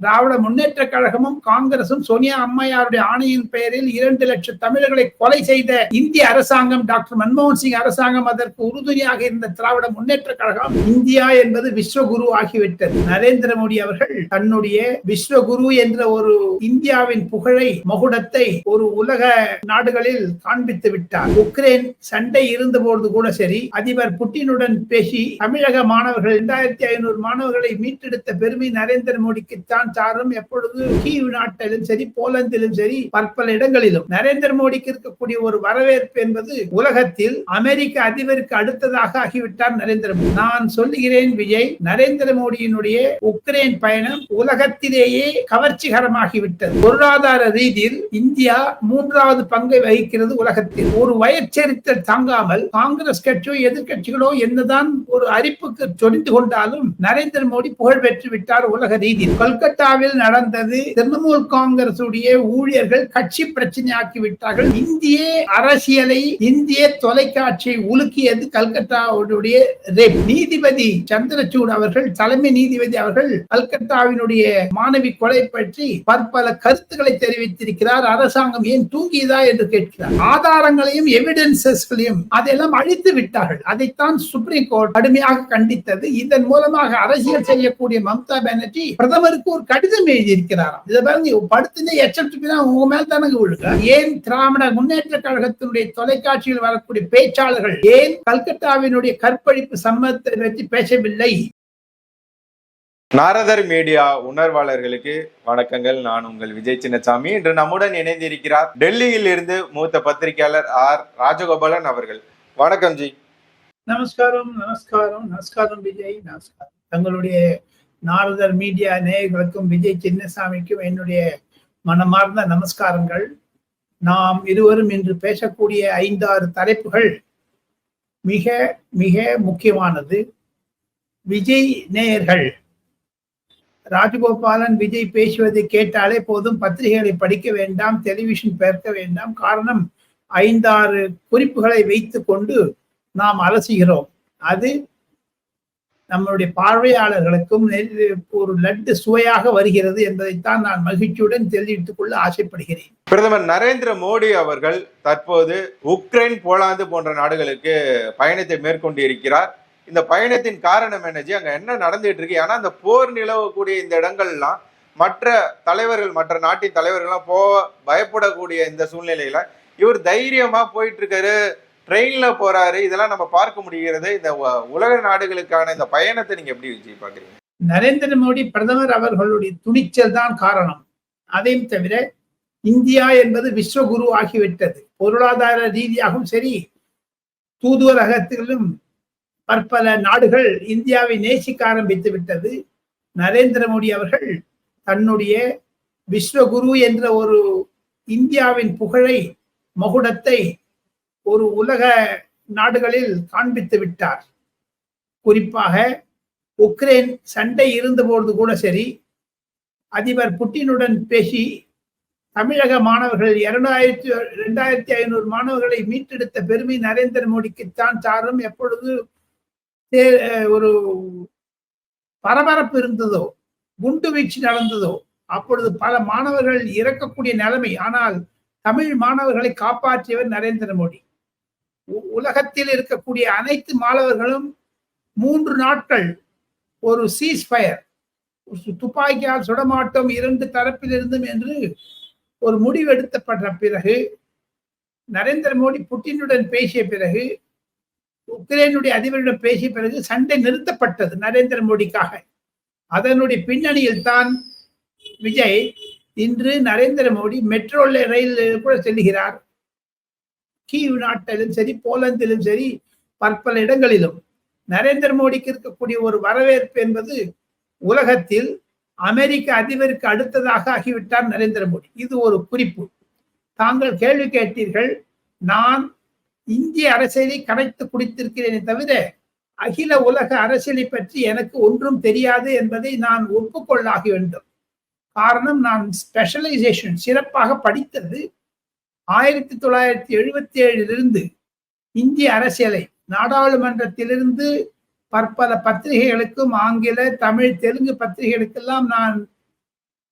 திராவிட முன்னேற்ற கழகமும் காங்கிரசும் சோனியா அம்மையாருடைய ஆணையின் பெயரில் 2,00,000 தமிழர்களை கொலை செய்த இந்திய அரசாங்கம், டாக்டர் மன்மோகன் சிங் அரசாங்கம், அதற்கு உறுதுணையாக இருந்த திராவிட முன்னேற்ற கழகம், இந்தியா என்பது விஸ்வகுரு ஆகிவிட்டது. நரேந்திர மோடி அவர்கள் தன்னுடைய விஸ்வகுரு என்ற ஒரு இந்தியாவின் புகழை, மகுடத்தை ஒரு உலக நாடுகளில் காண்பித்து விட்டார். உக்ரைன் சண்டை இருந்தபோது கூட சரி, அதிபர் புட்டினுடன் பேசி தமிழக மாணவர்கள் 2500 மாணவர்களை மீட்டெடுத்த பெருமை நரேந்திர மோடிக்கு தான் சாரும். எப்பொழுது கீவ் நாட்டிலும் சரி, போலந்திலும் சரி, பற்பல இடங்களிலும் நரேந்திர மோடிக்கு இருக்கக்கூடிய ஒரு வரவேற்பு என்பது உலகத்தில் அமெரிக்க அதிபருக்கு அடுத்ததாக ஆகிவிட்டார் நரேந்திர மோடி. நான் சொல்லுகிறேன் விஜய், நரேந்திர மோடியினுடைய உக்ரைன் பயணம் உலகத்திலேயே கவர்ச்சிகரமாகிவிட்டது. பொருளாதார ரீதியில் இந்தியா 3வது பங்கை வகிக்கிறது உலகத்தில். ஒரு வயச்சரித்தல் தாங்காமல் காங்கிரஸ் கட்சியோ எதிர்கட்சிகளோ என்னதான் ஒரு அரிப்புக்கு சொரிந்து கொண்டாலும் நரேந்திர மோடி புகழ் பெற்று விட்டார் உலக ரீதியில். கல்கத்தாவில் நடந்தது திரிணாமுல் காங்கிரஸ் உடைய ஊழியர்கள் கட்சி பிரச்சனையாக்கி விட்டார்கள். இந்திய அரசியலை, இந்திய தொலைக்காட்சியை உலுக்கியது கல்கத்தாவுடைய நீதிபதி சந்திரசூட் அவர்கள், தலைமை நீதிபதி அவர்கள் கல்கத்தாவினுடைய மாணவி கொலை பற்றி பற்பல கருத்துக்களை தெரிவித்திருக்கிறார். அரசாங்கம் ஏன் தூங்கியதா என்று கேட்கிறார். ஆதாரங்களையும் எவிடன்சஸ்களையும் அதெல்லாம் அழித்து விட்டார்கள். அதைத்தான் சுப்ரீம் கோர்ட் கடுமையாக கண்டித்தது. இதன் மூலமாக அரசியல் செய்யக்கூடிய மம்தா பானர்ஜி பிரதமருக்கு ஒரு கடிதம் எழுதியிருக்கிறாராம். இதை பாருங்க, படுத்துனே எச்சரித்து உங்க மேல தானே விழுங்க. ஏன் திராவிட முன்னேற்ற கழகத்தினுடைய தொலைக்காட்சியில் வரக்கூடிய பேச்சாளர்கள் ஏன் கல்கத்தாவினுடைய கற்பழிப்பு சம்பவத்தை பற்றி பேசவில்லை? நாரதர் மீடியா உணர்வாளர்களுக்கு வணக்கங்கள். நான் உங்கள் விஜய் சின்னசாமி. இன்று நம்முடன் இணைந்திருக்கிறார் டெல்லியில் இருந்து மூத்த பத்திரிகையாளர் ஆர் ராஜகோபாலன் அவர்கள். வணக்கம் ஜி. நமஸ்காரம். நமஸ்காரம். நமஸ்காரம் விஜய். நமஸ்காரம். தங்களுடைய நாரதர் மீடியா நேயர்களுக்கும் விஜய் சின்னசாமிக்கும் என்னுடைய மனமார்ந்த நமஸ்காரங்கள். நாம் இருவரும் இன்று பேசக்கூடிய 5-6 தலைப்புகள் மிக மிக முக்கியமானது. விஜய் நேயர்கள் ராஜகோபாலன் விஜய் பேசுவதை கேட்டாலே போதும், பத்திரிகைகளை படிக்க வேண்டாம், டெலிவிஷன் பார்க்க வேண்டாம். காரணம், 5-6 குறிப்புகளை வைத்துக் கொண்டு நாம் அலசுகிறோம். அது நம்மளுடைய பார்வையாளர்களுக்கும் ஒரு லட்டு சுவையாக வருகிறது என்பதைத்தான் நான் மகிழ்ச்சியுடன் தெரிவித்துக் கொள்ள ஆசைப்படுகிறேன். பிரதமர் நரேந்திர மோடி அவர்கள் தற்போது உக்ரைன், போலாந்து போன்ற நாடுகளுக்கு பயணத்தை மேற்கொண்டு இருக்கிறார். இந்த பயணத்தின் காரணம் என்னஜி? அங்க என்ன நடந்துட்டு இருக்கு? ஏன்னா அந்த போர் நிலவக்கூடிய இந்த இடங்கள்லாம் மற்ற தலைவர்கள், மற்ற நாட்டின் தலைவர்கள்லாம் பயப்படக்கூடிய இந்த சூழ்நிலையில இவர் தைரியமா போயிட்டு இருக்காரு, ட்ரெயின்ல போறாரு. இதெல்லாம் நம்ம பார்க்க முடிகிறது. இந்த உலக நாடுகளுக்கான இந்த பயணத்தை நீங்க எப்படி விஜய் பாக்குறீங்க? நரேந்திர மோடி பிரதமர் அவர்களுடைய துணிச்சல் தான் காரணம். அதையும் தவிர இந்தியா என்பது விஸ்வகுரு ஆகிவிட்டது. பொருளாதார ரீதியாகவும் சரி, தூதுவரகத்திலும் பற்பல நாடுகள் இந்தியாவை நேசிக்க ஆரம்பித்து விட்டது. நரேந்திர மோடி அவர்கள் தன்னுடைய விஸ்வகுரு என்ற ஒரு இந்தியாவின் புகழை, மகுடத்தை ஒரு உலக நாடுகளில் காண்பித்து விட்டார். குறிப்பாக உக்ரைன் சண்டை இருந்தபோது கூட சரி, அதிபர் புட்டினுடன் பேசி தமிழக மாணவர்கள் 2500 மாணவர்களை மீட்டெடுத்த பெருமை நரேந்திர மோடிக்கு தான் சாரும். எப்பொழுது ஒரு பரபரப்பு இருந்ததோ, குண்டு வீச்சு நடந்ததோ, அப்பொழுது பல மாணவர்கள் இறக்கக்கூடிய நிலைமை. ஆனால் தமிழ் மாணவர்களை காப்பாற்றியவர் நரேந்திர மோடி. உலகத்தில் இருக்கக்கூடிய அனைத்து மாணவர்களும் 3 நாட்கள் ஒரு சீஸ்ஃபயர், துப்பாக்கியால் சுடமாட்டோம் 2 தரப்பிலிருந்தும் என்று ஒரு முடிவு எடுக்கப்பட்ட பிறகு, நரேந்திர மோடி புட்டினுடன் பேசிய பிறகு, உக்ரைனுடைய அதிபரிடம் பேசிய பிறகு சண்டை நிறுத்தப்பட்டது நரேந்திர மோடிக்காக. அதனுடைய பின்னணியில் தான் விஜய் இன்று நரேந்திர மோடி மெட்ரோ ரயில் கூட செல்கிறார். கீவ் நாட்டிலும் சரி, போலந்திலும் சரி, பற்பல இடங்களிலும் நரேந்திர மோடிக்கு இருக்கக்கூடிய ஒரு வரவேற்பு என்பது உலகத்தில் அமெரிக்க அதிபருக்கு அடுத்ததாக ஆகிவிட்டார் நரேந்திர மோடி. இது ஒரு குறிப்பு. தாங்கள் கேள்வி கேட்டீர்கள். நான் இந்திய அரசியலை கரைத்து குடித்திருக்கிறேனே தவிர அகில உலக அரசியலை பற்றி எனக்கு ஒன்றும் தெரியாது என்பதை நான் ஒப்புக்கொள்ளாக வேண்டும். காரணம், நான் ஸ்பெஷலைசேஷன் சிறப்பாக படித்தது 1977 இந்திய அரசியலை நாடாளுமன்றத்திலிருந்து பற்பல பத்திரிகைகளுக்கும், ஆங்கில, தமிழ், தெலுங்கு பத்திரிகைகளுக்கெல்லாம் நான்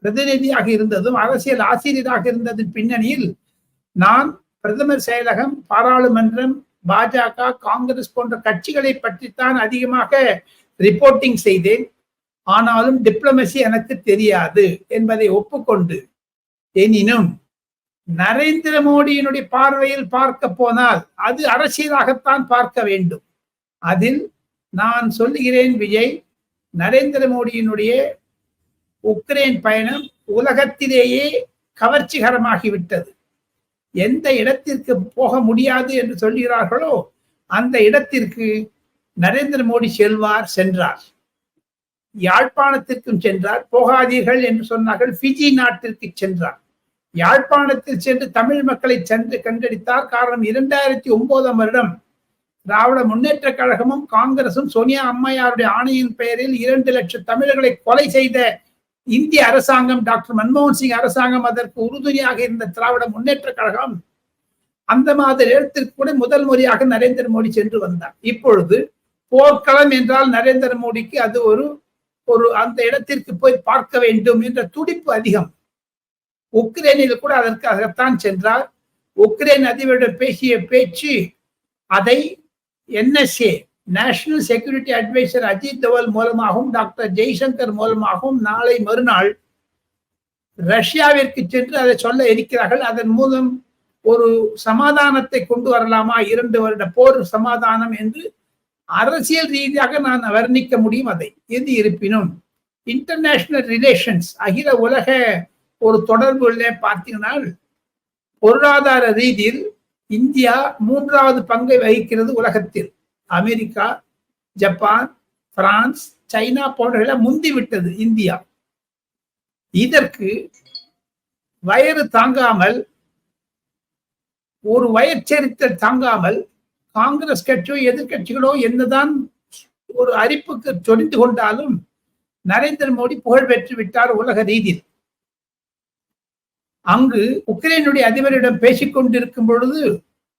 பிரதிநிதியாக இருந்ததும் அரசியல் ஆசிரியராக இருந்ததன் பின்னணியில் நான் பிரதமர் செயலகம், பாராளுமன்றம், பாஜக, காங்கிரஸ் போன்ற கட்சிகளை பற்றித்தான் அதிகமாக ரிப்போர்ட்டிங் செய்தேன். ஆனாலும் டிப்ளமசி எனக்கு தெரியாது என்பதை ஒப்புக்கொண்டு, எனினும் நரேந்திர மோடியினுடைய பார்வையில் பார்க்க போனால் அது அரசியலாகத்தான் பார்க்க வேண்டும். அதில் நான் சொல்லுகிறேன் விஜய், நரேந்திர மோடியினுடைய உக்ரைன் பயணம் உலகத்திலேயே கவர்ச்சிகரமாகிவிட்டது. எந்த இடத்திற்கு போக முடியாது என்று சொல்கிறார்களோ அந்த இடத்திற்கு நரேந்திர மோடி சென்றார். யாழ்ப்பாணத்திற்கும் சென்றார். போகாதீர்கள் என்று சொன்னார்கள். ஃபிஜி நாட்டிற்கு சென்றார். யாழ்ப்பாணத்தில் சென்று தமிழ் மக்களை சென்று கண்டடித்தார். காரணம், 2009 வருடம் திராவிட முன்னேற்ற கழகமும் காங்கிரசும் சோனியா அம்மையாருடைய ஆணையின் பெயரில் 2 லட்சம் தமிழர்களை கொலை செய்த இந்திய அரசாங்கம், டாக்டர் மன்மோகன் சிங் அரசாங்கம், அதற்கு உறுதுணையாக இருந்த திராவிட முன்னேற்ற கழகம், அந்த மாதிரி இடத்திற்கு கூட முதல் முறையாக நரேந்திர மோடி சென்று வந்தார். இப்பொழுது போர்க்களம் என்றால் நரேந்திர மோடிக்கு அது ஒரு அந்த இடத்திற்கு போய் பார்க்க வேண்டும் என்ற துடிப்பு அதிகம். உக்ரைனில் கூட அதற்காகத்தான் சென்றார். உக்ரைன் அதிபரிடம் பேசிய பேச்சு, அதை NSA national security advisor Ajit Doval மூலமாகவும் டாக்டர் ஜெய்சங்கர் மூலமாகவும் நாளை மறுநாள் ரஷ்யாவிற்கு சென்று அதை சொல்ல இருக்கிறார்கள். அதன் மூலம் ஒரு சமாதானத்தை கொண்டு வரலாமா, 2 வருட போர் சமாதானம் என்று அரசியல் ரீதியாக நான் வர்ணிக்க முடியும். அதை எது இருப்பினும் இன்டர்நேஷனல் ரிலேஷன்ஸ், அகில உலக ஒரு தொடர்புள்ள பார்த்தீங்கன்னா பொருளாதார ரீதியில் இந்தியா 3வது பங்கை வகிக்கிறது உலகத்தில். அமெரிக்கா, ஜப்பான், பிரான்ஸ், சைனா போன்றவர்களை முந்திவிட்டது இந்தியா. இதற்கு வயிறு தாங்காமல், ஒரு வயிற்செறித்தல் தாங்காமல் காங்கிரஸ் கட்சியோ எதிர்கட்சிகளோ என்னதான் ஒரு அரிப்புக்கு சொரிந்து கொண்டாலும் நரேந்திர மோடி புகழ் பெற்று விட்டார் உலக ரீதியில். அங்கு உக்ரைனுடைய அதிபரிடம் பேசிக் கொண்டிருக்கும் பொழுது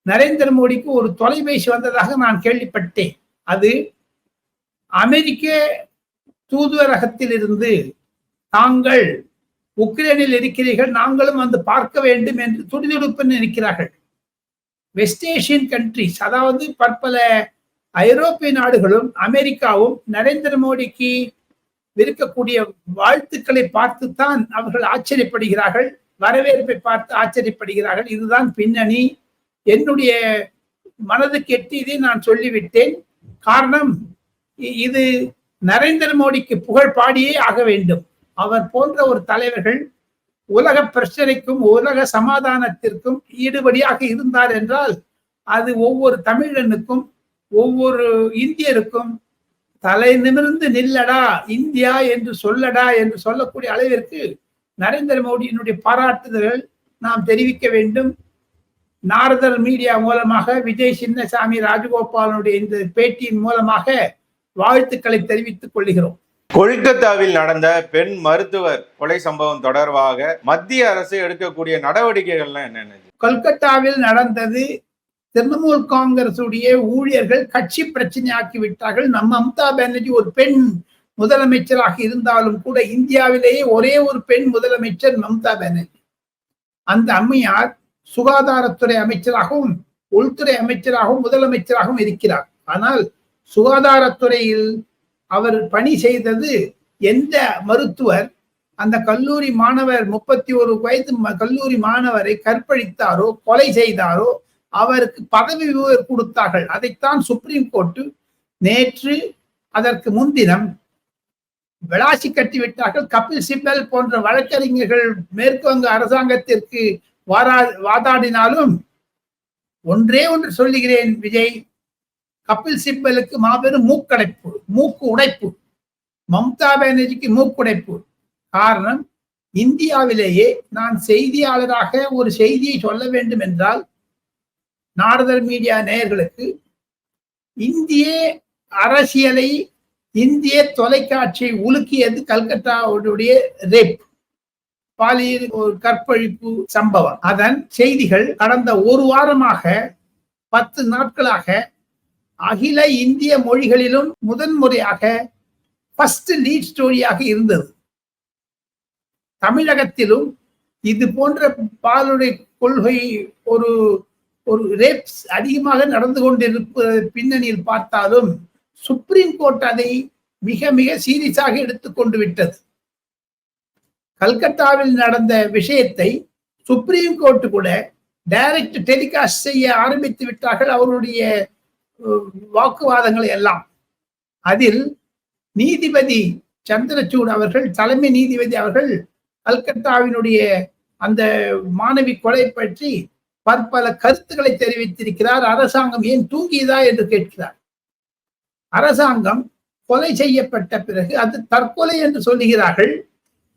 நரேந்திர மோடிக்கு ஒரு தொலைபேசி வந்ததாக நான் கேள்விப்பட்டேன். அது அமெரிக்க தூதுவரகத்தில் இருந்து, தாங்கள் உக்ரைனில் இருக்கிறீர்கள், நாங்களும் வந்து பார்க்க வேண்டும் என்று துடிதுடிப்புன்னு இருக்கிறார்கள். வெஸ்ட் ஏசியன் கண்ட்ரிஸ், அதாவது பற்பல ஐரோப்பிய நாடுகளும் அமெரிக்காவும் நரேந்திர மோடிக்கு இருக்கக்கூடிய வாழ்த்துக்களை பார்த்துத்தான் அவர்கள் ஆச்சரியப்படுகிறார்கள், வரவேற்பை பார்த்து ஆச்சரியப்படுகிறார்கள். இதுதான் பின்னணி. என்னுடைய மனதுக்கு எட்டியதை நான் சொல்லிவிட்டேன். காரணம், இது நரேந்திர மோடிக்கு புகழ் பாடியே ஆக வேண்டும். அவர் போன்ற ஒரு தலைவர்கள் உலக பிரச்சனைக்கும் உலக சமாதானத்திற்கும் ஈடுபடியாக இருந்தார் என்றால் அது ஒவ்வொரு தமிழனுக்கும் ஒவ்வொரு இந்தியருக்கும் தலை நிமிர்ந்து நில்லடா இந்தியா என்று சொல்லடா என்று சொல்லக்கூடிய அளவிற்கு நரேந்திர மோடியினுடைய பாராட்டுதல்கள் நாம் தெரிவிக்க வேண்டும். நாரதர் மீடியா மூலமாக விஜய் சின்னசாமி ராஜகோபாலனுடைய இந்த பேட்டியின் மூலமாக வாழ்த்துக்களை தெரிவித்துக் கொள்கிறோம். கொல்கத்தாவில் நடந்த பெண் மருத்துவர் கொலை சம்பவம் தொடர்பாக மத்திய அரசு எடுக்கக்கூடிய நடவடிக்கைகள்லாம் என்னென்ன? கொல்கத்தாவில் நடந்தது திரிணாமுல் காங்கிரசுடைய ஊழியர்கள் கட்சி பிரச்சனையாக்கி விட்டார்கள். மம்தா பானர்ஜி ஒரு பெண் முதலமைச்சராக இருந்தாலும் கூட இந்தியாவிலேயே ஒரே ஒரு பெண் முதலமைச்சர் மம்தா பானர்ஜி. அந்த அம்மையார் சுகாதாரத்துறை அமைச்சராகவும் உள்துறை அமைச்சராகவும் முதலமைச்சராகவும் இருக்கிறார். ஆனால் சுகாதாரத்துறையில் அவர் பணி செய்தது, எந்த மருத்துவர் அந்த கல்லூரி மாணவர் 31 வயது கல்லூரி மாணவரை கற்பழித்தாரோ கொலை செய்தாரோ அவருக்கு பதவி உயர்வு கொடுத்தார்கள். அதைத்தான் சுப்ரீம் கோர்ட்டு நேற்று அதற்கு முன்தினம் விளாசி கட்டிவிட்டார்கள். கபில் சிபல் போன்ற வழக்கறிஞர்கள் மேற்கு வங்க அரசாங்கத்திற்கு வாதாடினாலும் ஒன்றே ஒன்று சொல்லுகிறேன் விஜய், கபில் சிபலுக்கு மாபெரும் மூக்கு உடைப்பு, மம்தா பானர்ஜிக்கு மூக்குடைப்பு. காரணம், இந்தியாவிலேயே நான் செய்தியாளராக ஒரு செய்தியை சொல்ல வேண்டும் என்றால் நாரதர் மீடியா நேயர்களுக்கு, இந்திய அரசியலை இந்திய தொலைக்காட்சியை உலுக்கியது கல்கத்தாவுடைய ரேப், பாலியல் ஒரு கற்பழிப்பு சம்பவம். அதன் செய்திகள் கடந்த ஒரு வாரமாக 10 நாட்களாக அகில இந்திய மொழிகளிலும் முதன்முறையாக ஃபர்ஸ்ட் லீட் ஸ்டோரியாக இருந்தது. தமிழகத்திலும் இது போன்ற பாலுடைய கொள்கை ஒரு ஒரு ரேப்ஸ் அதிகமாக நடந்து கொண்டிருப்ப பின்னணியில் பார்த்தாலும் சுப்ரீம் கோர்ட் அதை மிக மிக சீரியஸாக எடுத்துக்கொண்டு விட்டது. கல்கத்தாவில் நடந்த விஷயத்தை சுப்ரீம் கோர்ட் கூட டைரக்ட் டெலிகாஸ்ட் செய்ய ஆரம்பித்து விட்டார்கள் அவருடைய வாக்குவாதங்களை எல்லாம். அதில் நீதிபதி சந்திரசூட் அவர்கள், தலைமை நீதிபதி அவர்கள் கல்கத்தாவினுடைய அந்த மாணவி கொலை பற்றி பற்பல கருத்துக்களை தெரிவித்திருக்கிறார். அரசாங்கம் ஏன் தூங்கியதா என்று கேட்கிறார். அரசாங்கம் கொலை செய்யப்பட்ட பிறகு அது தற்கொலை என்று சொல்லுகிறார்கள்.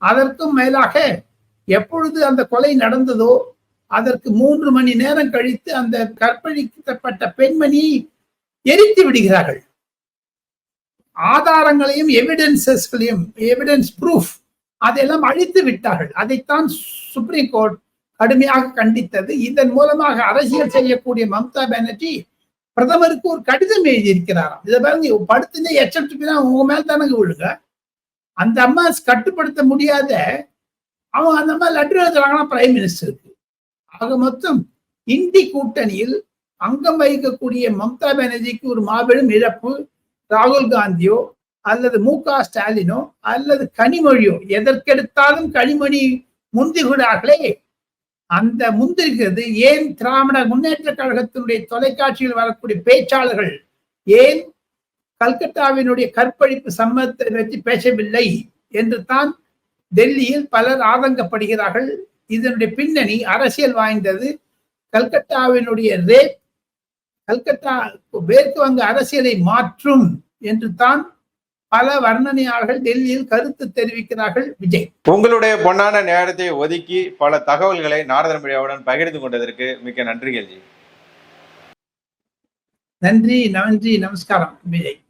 அதற்கும் மேலாக எப்பொழுது அந்த கொலை நடந்ததோ அதற்கு 3 மணி நேரம் கழித்து அந்த கற்பழிக்கப்பட்ட பெண்மணியை எரித்து விடுகிறார்கள். ஆதாரங்களையும் எவிடன்ஸ் ப்ரூஃப் அதெல்லாம் அழித்து விட்டார்கள். அதைத்தான் சுப்ரீம் கோர்ட் கடுமையாக கண்டித்தது. இதன் மூலமாக அரசியல் செய்யக்கூடிய மம்தா பானர்ஜி பிரதமருக்கு ஒரு கடிதம் எழுதியிருக்கிறாராம். இதை பாருங்க, படுத்துனே எச்சரிச்சுனா உங்க மேல தானங்க விழுங்க. அந்த அம்மா கட்டுப்படுத்த முடியாத அவங்க அந்த அம்மா லெட்டர் எழுதுறாங்கன்னா பிரைம் மினிஸ்டருக்கு. ஆக மொத்தம் இந்தி கூட்டணியில் அங்கம் வகிக்கக்கூடிய மம்தா பானர்ஜிக்கு ஒரு மாபெரும் இழப்பு. ராகுல் காந்தியோ அல்லது மு.க. ஸ்டாலினோ அல்லது கனிமொழியோ, எதற்கெடுத்தாலும் கனிமொழி முந்திகிறார்களே, அந்த முந்திருக்கிறது ஏன் திராவிட முன்னேற்ற கழகத்தினுடைய தொலைக்காட்சியில் வரக்கூடிய பேச்சாளர்கள் ஏன் கல்கத்தாவினுடைய கற்பழிப்பு சம்பவத்தை பற்றி பேசவில்லை என்று தான் டெல்லியில் பலர் ஆதங்கப்படுகிறார்கள். இதனுடைய பின்னணி அரசியல் வாய்ந்தது. கல்கத்தாவினுடைய ரேப் கல்கத்தா மேற்கு வங்க அரசியலை மாற்றும் என்று தான் பல வர்ணனையாளர்கள் டெல்லியில் கருத்து தெரிவிக்கிறார்கள். விஜய், உங்களுடைய பொன்னான நேரத்தை ஒதுக்கி பல தகவல்களை நாரதன் மீடியாவுடன் பகிர்ந்து கொண்டதற்கு மிக்க நன்றிகள். நன்றி, நமஸ்காரம் விஜய்.